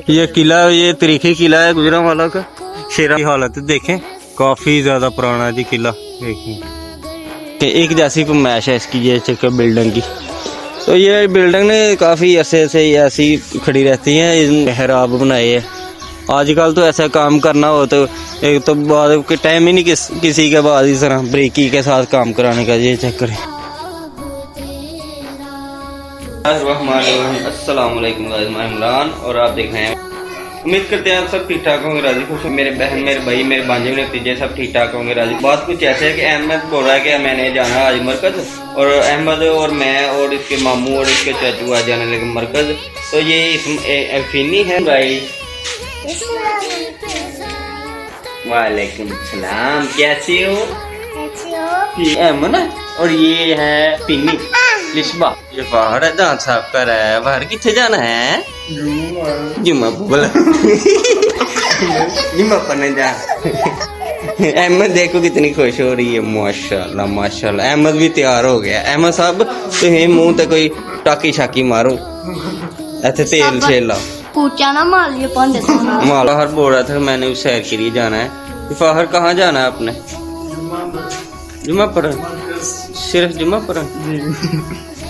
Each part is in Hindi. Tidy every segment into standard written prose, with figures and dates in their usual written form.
ये किला, ये तरीखी किला है गुजरांवाला का। शेरा की हालत देखें, काफी ज्यादा पुराना जी किला। देखें एक जैसी फरमाइश है इसकी, ये चक्कर बिल्डिंग की। तो ये बिल्डिंग ने काफी अरसे से ऐसी खड़ी रहती है, मेहराब बनाए है। आजकल तो ऐसा काम करना हो तो एक तो बाद के टाइम ही नहीं किसी के बाद इस तरह ब्रेकी के साथ काम कराने का, ये चक्कर है। अस्सलाम वालेकुम, मैं इमरान और आप देख रहे हैं। उम्मीद करते हैं आप सब ठीक ठाक होंगे, राजी खुश। मेरे बहन, मेरे भाई, मेरे भांजे, मेरे भतीजे सब ठीक ठाक होंगे, राजी। बात कुछ ऐसे है कि अहमद बोल रहा है कि मैंने जाना आज मरकज, और अहमद और मैं और इसके मामू और इसके चाचू आज जाने लगे मरकज। तो ये फिनी है भाई। वालेकुम सलाम, कैसे हो? अहमद और ये है फिनी लिशबा। ये बाहर है, दांत साफ कर रहा है। बाहर किथे जाना है? जुम्मा बोला जुम्मा पढ़ने जा। अहमद देखो कितनी खुश हो रही है, माशाल्लाह माशाल्लाह। अहमद भी तैयार हो गया। अहमद साहब तुम मुंह ते कोई टाकी शाकी मारो, ऐसे तेल शेल लाओ। ना मार लिए माला हर बोल रहा था मैंने उस शहर के लिए जाना है। फाहर कहाँ जाना है आपने? जुम्मा पढ़, सिर्फ जुम्मा पढ़।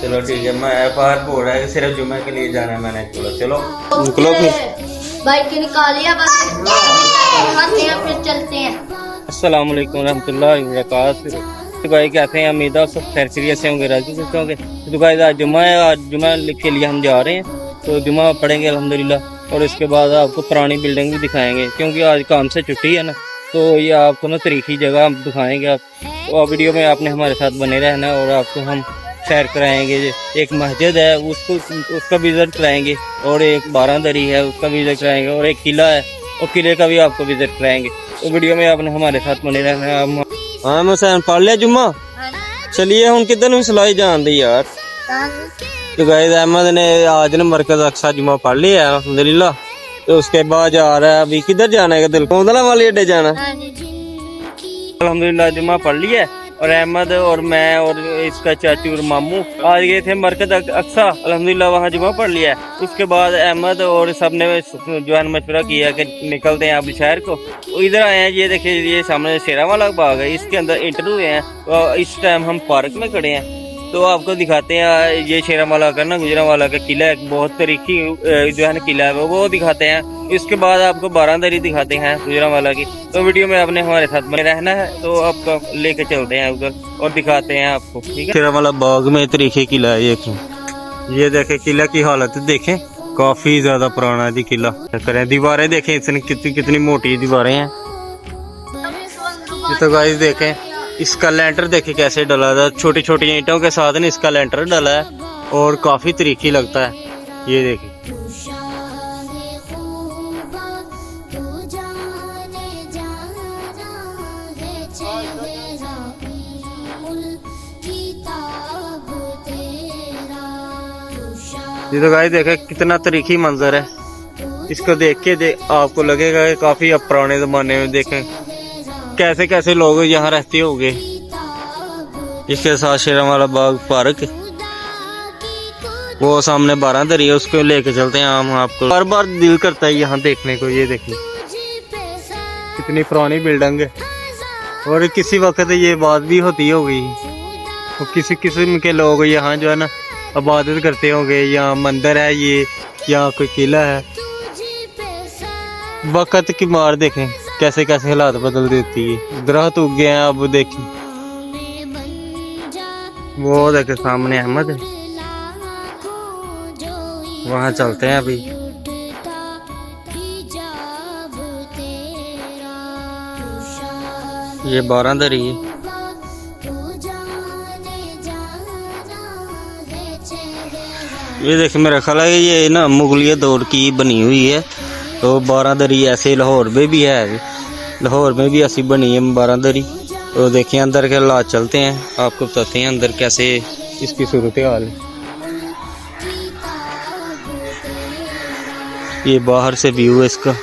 चलो ठीक है, मैं फाहर बोल रहा है सिर्फ जुम्मे के लिए जाना है मैंने। चलो चलो निकलो फिर। बाइक निकालिए बस, फिर चलते हैं। अस्सलाम वालेकुम रहमतुल्लाहि व बरकातहू। तो भाई कैसे हैं? उम्मीद है सब खैर खैरियत से होंगे, राजी खुश होंगे। तो भाई आज जुम्मा है, आज जुम्मा के लिए हम जा रहे हैं। तो जुम्मा पढ़ेंगे अल्हम्दुलिल्लाह, और इसके बाद आपको पुरानी बिल्डिंग भी दिखाएंगे, क्योंकि आज काम से छुट्टी है ना। तो ये आपको ना तरीकी जगह हम दिखाएंगे। आप तो वीडियो में आपने हमारे साथ बने रहना, और आपको हम सैर कराएंगे। एक मस्जिद है उसका विज़िट कराएंगे, और एक बारादरी है उसका विज़िट कराएंगे, और एक किला है और किले का भी आपको विज़िट कराएंगे। तो वीडियो में आपने हमारे साथ बने रहना। हाँ हुसैन पढ़ लिया जुम्मा? चलिए हम किधर भी सलाई जान दी यार। तो गाइस अहमद ने आज न मरकज अक्सा जुम्मा पढ़ लिया है अल्हम्दुलिल्लाह। तो उसके बाद जा रहा है, अभी किधर जाना है? दिल कोंदला वाले अड्डे जाना। अल्हम्दुलिल्लाह जुम्मा पढ़ लिया है, और अहमद और मैं और इसका चाचू और मामू आज गए थे मरकज अक्सा। अल्हम्दुलिल्लाह वहाँ जुम्मा पढ़ लिया है। उसके बाद अहमद और सब ने जो है मशवरा किया कि निकलते हैं अब शहर को। तो इधर आए हैं, ये देखिए ये सामने शेरावाला बाग है, इसके अंदर इंटर हुए हैं। तो इस टाइम हम पार्क में खड़े हैं। तो आपको दिखाते हैं ये शेरावाला का ना गुजरांवाला का किला है, बहुत तरीकी जो है ना किला है वो दिखाते हैं। इसके बाद आपको बारादरी दिखाते हैं गुजरांवाला की। तो वीडियो में आपने हमारे साथ बने रहना है। तो आपको लेके चलते हैं उधर और दिखाते हैं आपको, ठीक है? शेरावाला बाग में तरीके किला है। ये देखें किला की हालत देखें, काफी ज्यादा पुराना जी किला। करें दीवारें देखें इतनी कितनी मोटी दीवारें हैं। तो गाइस देखें इसका लेंटर देखे कैसे डला था, छोटी छोटी ईंटों के साथ ने इसका लेंटर डला है, और काफी तरीकी लगता है। ये देखिए ये तो गाइस देखे कितना तरीकी मंजर है। इसको देख के आपको लगेगा कि काफी अब पुराने जमाने में देखें कैसे कैसे लोग यहाँ रहते होंगे। इसके साथ शेरावाला बाग पार्क, वो सामने बारादरी है, उसको लेके चलते हैं हम आपको। बार बार दिल करता है यहाँ देखने को। ये देखिए कितनी पुरानी बिल्डिंग है, और किसी वक्त ये बात भी होती होगी। तो किसी किस्म के लोग यहाँ जो है ना इबादत करते होंगे। यहाँ मंदिर है ये, यहाँ कोई किला है। वक्त की मार देखें कैसे कैसे हालात बदल देती है। दरख्त उग गए हैं, अब देखें वो देखे सामने अहमद है, वहाँ चलते हैं अभी। ये बारादरी है। ये देखे मेरा ख्याल है ये ना मुगलिया दौर की बनी हुई है। तो बारादरी ऐसे लाहौर में भी है, लाहौर में भी ऐसी बनी है बारादरी। तो देखिए अंदर के हालात चलते हैं, आपको बताते हैं अंदर कैसे इसकी सूरत हाल है। ये बाहर से व्यू है इसका।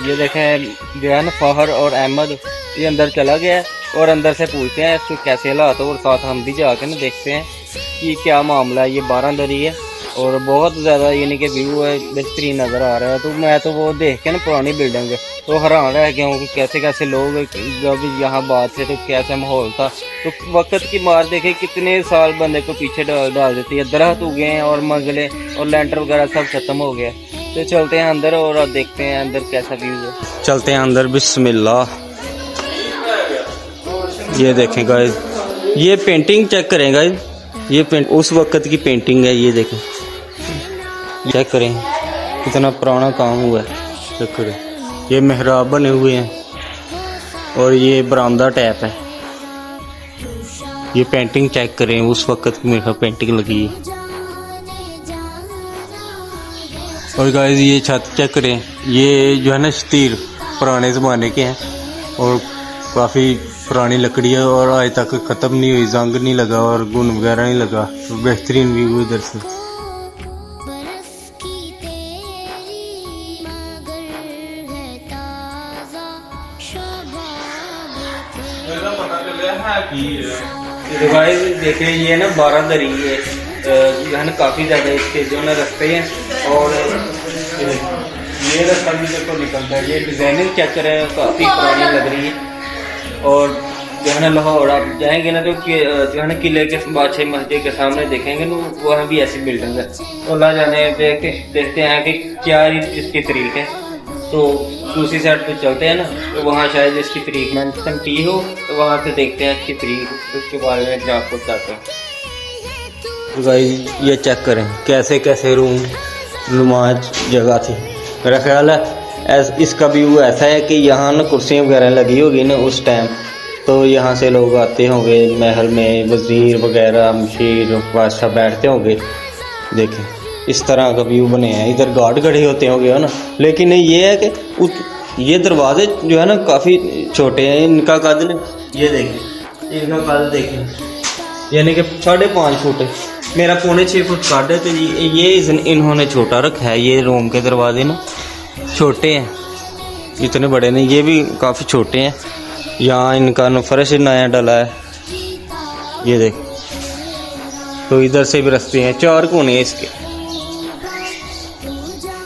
ये देखें जो है ना फाहर और अहमद ये अंदर चला गया है। और अंदर से पूछते हैं इसके कैसे हालात हो, और साथ हम भी जाके ना देखते हैं कि क्या मामला है। ये 12 दरी है और बहुत ज़्यादा यानी कि व्यू है, बेहतरीन नज़र आ रहा है। तो मैं तो वो देख के ना पुरानी बिल्डिंग है तो हैरान रह गया हूँ कि कैसे कैसे लोग जब यहाँ बात थे तो कैसा माहौल था। तो वक्त की मार देखे कितने साल बंदे को पीछे डाल देती है। दरख्त उगे हैं और मंजिलें और लेंटर वगैरह सब खत्म हो गया। तो चलते हैं अंदर और अब देखते हैं अंदर कैसा व्यू है। चलते हैं अंदर, बिस्मिल्लाह। ये देखें गाइस, ये पेंटिंग चेक करें गाइस, ये उस वक्त की पेंटिंग है। ये देखें, चेक करें कितना पुराना काम हुआ है। चेक करें, ये मेहराब बने हुए हैं और ये बरामदा टैप है। ये पेंटिंग चेक करें, उस वक्त की मेरा पेंटिंग लगी है। और गाइस ये छत चेक करें, ये जो है ना शतीर पुराने ज़माने के हैं और काफ़ी पुरानी लकड़ी है और आज तक ख़त्म नहीं हुई, जंग नहीं लगा और घुन वगैरह नहीं लगा। तो बेहतरीन व्यू इधर से। तो गाइस देखें, ये ना 12 दरी है जो है ना, काफ़ी ज़्यादा इसके जो है रास्ते हैं और ये रास्ता भी देखो निकलता है। ये डिज़ाइनिंग चेक करें, काफ़ी पुरानी लग रही है। और जो है ना लाहौर आप जाएंगे ना तो जो है ना किले के बादशाही मस्जिद के सामने देखेंगे ना, वहाँ भी ऐसी बिल्डिंग है। तो अल्लाह जाने देखते हैं कि क्या इसकी तरीक है। तो दूसरी साइड पे चलते हैं ना, तो वहाँ शायद इसकी तरीक मेंशन की हो, तो वहाँ से देखते हैं इसकी तरीक, उसके बारे में जहाँ आपको चाहते हैं। तो गाइस ये चेक करें कैसे कैसे रूम नुमाज जगह थी। मेरा ख्याल है इसका व्यू ऐसा है कि यहाँ ना कुर्सियाँ वगैरह लगी होगी ना उस टाइम, तो यहाँ से लोग आते होंगे, महल में वज़ीर वगैरह मशीर बादशाह बैठते होंगे। देखें इस तरह का व्यू बने हैं, इधर गार्ड खड़े होते होंगे ना। लेकिन ये है कि ये दरवाजे जो है ना काफ़ी छोटे हैं, इनका कद न ये देखें, इनका कद देखें यानी कि 5.5 फुट है। मेरा 5.25 फुट कद है। तो ये इन्होंने छोटा रखा है। ये रूम के दरवाजे ना छोटे हैं, इतने बड़े नहीं, ये भी काफ़ी छोटे हैं। यहाँ इनका फर्श नया डला है, ये देख। तो इधर से भी रास्ते हैं, 4 कोने हैं इसके,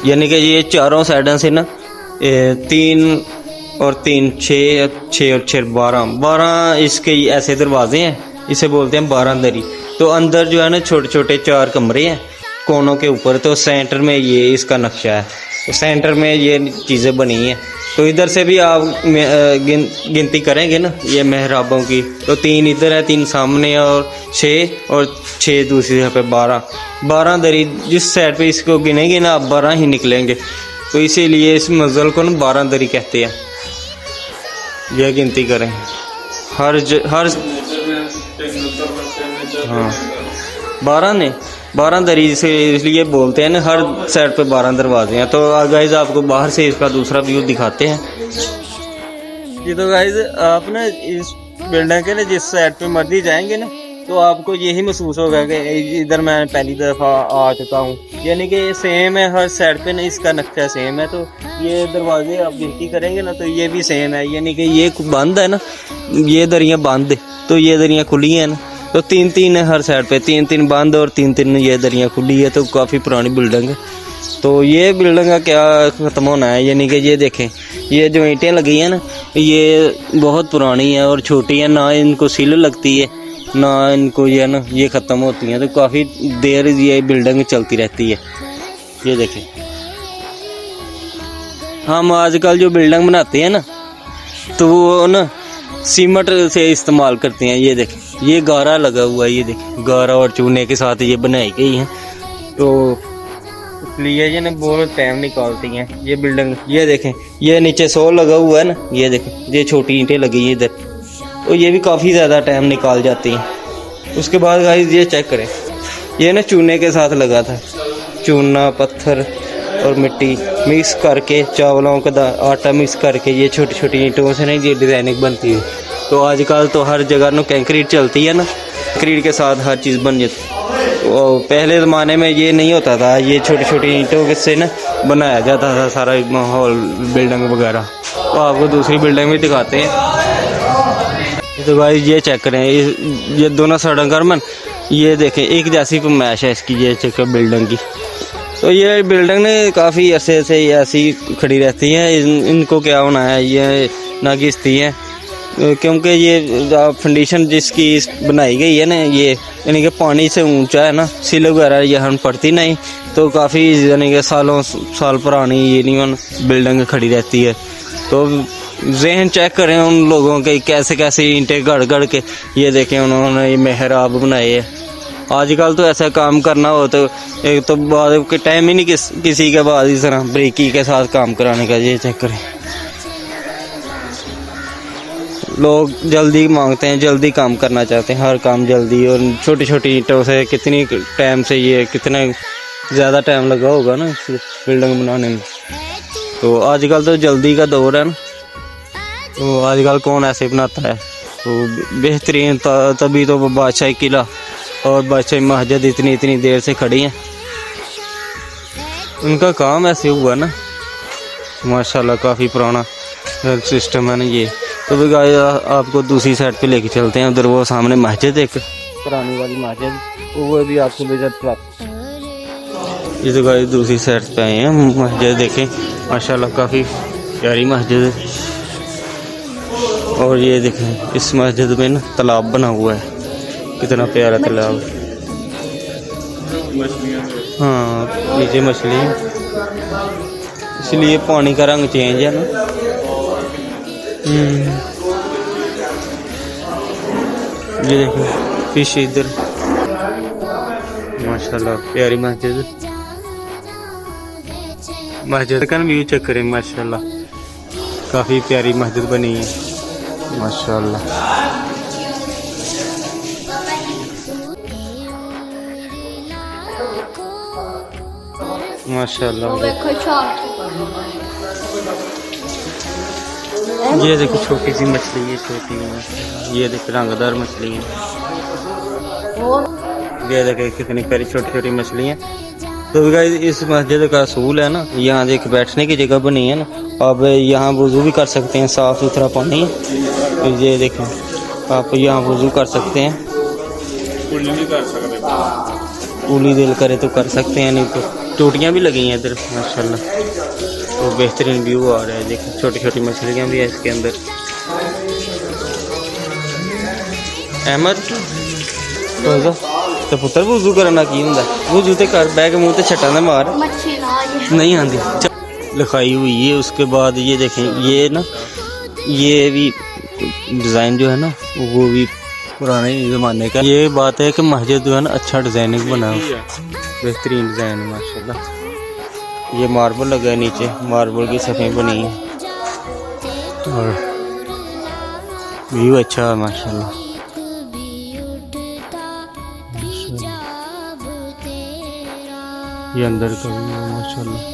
यानी कि ये चारों साइडों से ना 3 और 3 6 6 और 6 12 इसके ऐसे दरवाजे हैं। इसे बोलते हैं 12 दरी। तो अंदर जो है ना छोटे छोटे 4 कमरे हैं कोनों के ऊपर। तो सेंटर में ये इसका नक्शा है, तो सेंटर में ये चीज़ें बनी हैं। तो इधर से भी आप गिनती करेंगे ना ये मेहराबों की, तो 3 इधर है, 3 सामने और 6 दूसरी जगह पे 12 दरी। जिस साइड पे इसको गिनेंगे ना आप 12 ही निकलेंगे। तो इसीलिए इस मंजिल को ना 12 दरी कहते हैं। यह गिनती करें हर हाँ 12 दरी से इसलिए बोलते हैं ना, हर साइड पे 12 दरवाजे हैं। तो गाइज आपको बाहर से इसका दूसरा व्यू दिखाते हैं। ये तो गाइज आप ना इस बिल्डिंग के ना जिस साइड पे मर्जी जाएंगे ना, तो आपको यही महसूस होगा कि इधर मैं पहली दफ़ा आ चुका हूँ। यानी कि सेम है हर साइड पे ना, इसका नक्शा सेम है। तो ये दरवाजे आप गिनती करेंगे ना तो ये भी सेम है। यानी कि ये बंद है ना, ये दरियाँ बंद है, तो ये दरियाँ खुली हैं ना। तो 3 है हर साइड पे, 3 बंद और 3 ये दरियाँ खुली है। तो काफ़ी पुरानी बिल्डिंग है। तो ये बिल्डिंग का क्या ख़त्म होना है, यानी कि ये देखें, ये जो ईंटें लगी हैं ना, ये बहुत पुरानी है और छोटी है, ना इनको सील लगती है ना इनको ये ना ये ख़त्म होती हैं। तो काफ़ी देर ये बिल्डिंग चलती रहती है। ये देखें, हम आजकल जो बिल्डिंग बनाते हैं ना, तो वो ना सीमेंट से इस्तेमाल करते हैं। ये देखें, ये गारा लगा हुआ है, ये देखें गारा और चूने के साथ ये बनाई गई है। तो इसलिए ये ना बहुत टाइम निकालती हैं ये बिल्डिंग। ये देखें, ये नीचे सो लगा हुआ है ना, ये देखें, ये छोटी ईंटें लगी हैं इधर, तो ये भी काफ़ी ज़्यादा टाइम निकाल जाती हैं। उसके बाद गाइस ये चेक करें, ये ना चूने के साथ लगा था, चूना पत्थर और मिट्टी मिक्स करके, चावलों का आटा मिक्स करके ये छोटी छोटी ईंटों से नहीं ये डिज़ाइनिंग बनती है। तो आजकल तो हर जगह ना कंक्रीट चलती है ना, कंक्रीट के साथ हर चीज़ बन जाती है। और पहले ज़माने में ये नहीं होता था, ये छोटी छोटी ईंटों से ना बनाया जाता था सारा माहौल बिल्डिंग वगैरह। तो आपको दूसरी बिल्डिंग भी दिखाते हैं। तो भाई ये चेक करें, ये दोनों सड़क गर्मन, ये देखें एक जैसी फरमाइश है इसकी, ये चेक बिल्डिंग की। तो ये बिल्डिंग ने काफ़ी अरसे से ऐसी खड़ी रहती है, इनको क्या होना है, ये ना घिसती हैं, क्योंकि ये फंडिशन जिसकी बनाई गई है ना, ये यानी कि पानी से ऊंचा है ना, सील वगैरह यहाँ पड़ती नहीं, तो काफ़ी यानी कि साल पुरानी ये नहीं बिल्डिंग खड़ी रहती है। तो जहन चेक करें उन लोगों के, कैसे कैसे ईंटें गड़ के ये देखें उन्होंने ये मेहराब बनाए हैं। आजकल तो ऐसा काम करना हो तो एक तो बाद के टाइम ही नहीं किसी के बाद इस तरह ब्रेकी के साथ काम कराने का। ये चेक करें, लोग जल्दी मांगते हैं, जल्दी काम करना चाहते हैं, हर काम जल्दी, और छोटी छोटी ईंटों से कितनी टाइम से, ये कितना ज़्यादा टाइम लगा होगा ना इस बिल्डिंग बनाने में। तो आजकल तो जल्दी का दौर है ना, तो आजकल कौन ऐसे बनाता है। तो बेहतरीन तभी तो बादशाही किला और बादशाही मस्जिद इतनी देर से खड़ी हैं, उनका काम ऐसे हुआ ना माशाल्लाह, काफ़ी पुराना सिस्टम है ना ये। तो भी गाइस आपको दूसरी साइड पे लेके चलते हैं, उधर वो सामने मस्जिद, एक पुरानी वाली मस्जिद, वो भी आपको विजिट प्राप्त। ये तो गाइस दूसरी साइड पे आए हैं, मस्जिद देखें माशाल्लाह काफ़ी प्यारी मस्जिद है। और ये देखें इस मस्जिद में ना तालाब बना हुआ है, कितना प्यारा तालाब। हाँ नीचे मछली है, इसलिए पानी का रंग चेंज है ना। ये देखो फिश इधर, माशाल्लाह प्यारी मस्जिद का व्यू चेक करें, माशाल्लाह काफ़ी प्यारी मस्जिद बनी है माशाल्लाह। माशाल्लाह ये देखो छोटी सी मछली है, छोटी, ये देखो रंगदार मछली है, ये देखो कितनी प्यारी छोटी छोटी मछली हैं। तो गाइस इस मस्जिद का असूल है ना, यहाँ देख बैठने की जगह बनी है ना, आप यहाँ वुज़ू भी कर सकते हैं, साफ़ सुथरा पानी है। तो ये देखें आप यहाँ वुज़ू कर सकते हैं, कुली नहीं कर सकते, कुली दिल करे तो कर सकते हैं, नहीं तो टूटियाँ भी लगी हैं इधर माशाल्लाह। तो बेहतरीन व्यू आ रहा है, देखिए छोटी छोटी मछलियाँ भी है इसके अंदर। अहमद तो पुत्र वुज़ू करना की होंगे, वुज़ू तो कर बैग मुँह तो छटा ना मार, नहीं आती लिखाई हुई है। उसके बाद ये देखें, ये ना ये भी डिज़ाइन जो है ना वो भी पुराने ज़माने का। ये बात है कि मस्जिद जो है ना अच्छा डिज़ाइनिंग बना है, बेहतरीन डिज़ाइन माशाल्लाह। ये मार्बल लगा है नीचे, मार्बल की सफ़ेद बनी है और व्यू अच्छा है माशाल्लाह। ये अंदर का व्यू है माशाल्लाह।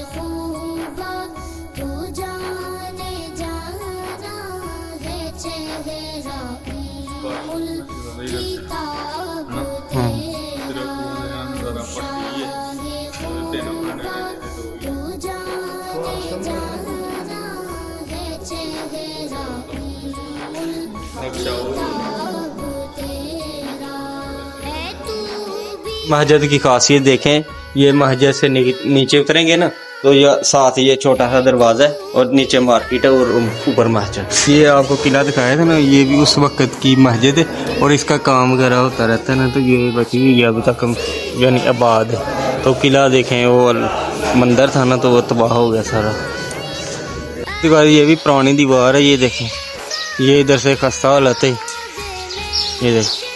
मस्जिद की खासियत देखें, ये मस्जिद से नीचे उतरेंगे ना तो ये साथ ये छोटा सा दरवाज़ा है और नीचे मार्केट है और ऊपर मस्जिद। ये आपको किला दिखाया था ना, ये भी उस वक्त की मस्जिद है और इसका काम वगैरह होता रहता है ना, तो ये बची हुई है अभी तक यानी आबाद है। तो किला देखें, वो मंदिर था ना तो वो तबाह हो गया सारा। दीवार ये भी पुरानी दीवार है, ये देखें, ये इधर से खस्ता हालत है। ये देखें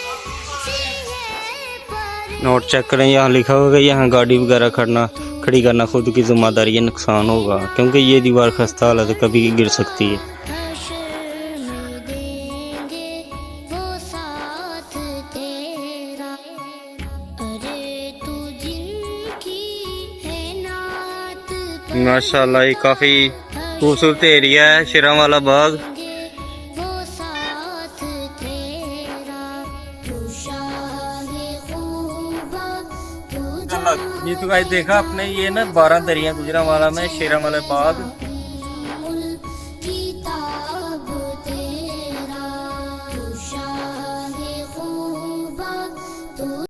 नोट चेक करें, यहाँ लिखा होगा यहाँ गाड़ी वगैरह खड़ी करना खुद की जिम्मेदारी है, नुकसान होगा क्योंकि ये दीवार खस्ता हालत है, कभी गिर सकती है। माशाल्लाह ये काफ़ी खूबसूरत एरिया है, शेरांवाला बाग। ये तो गाइस देखा आपने, ये ना 12 दरिया गुजरांवाला में शेरांवाला बाग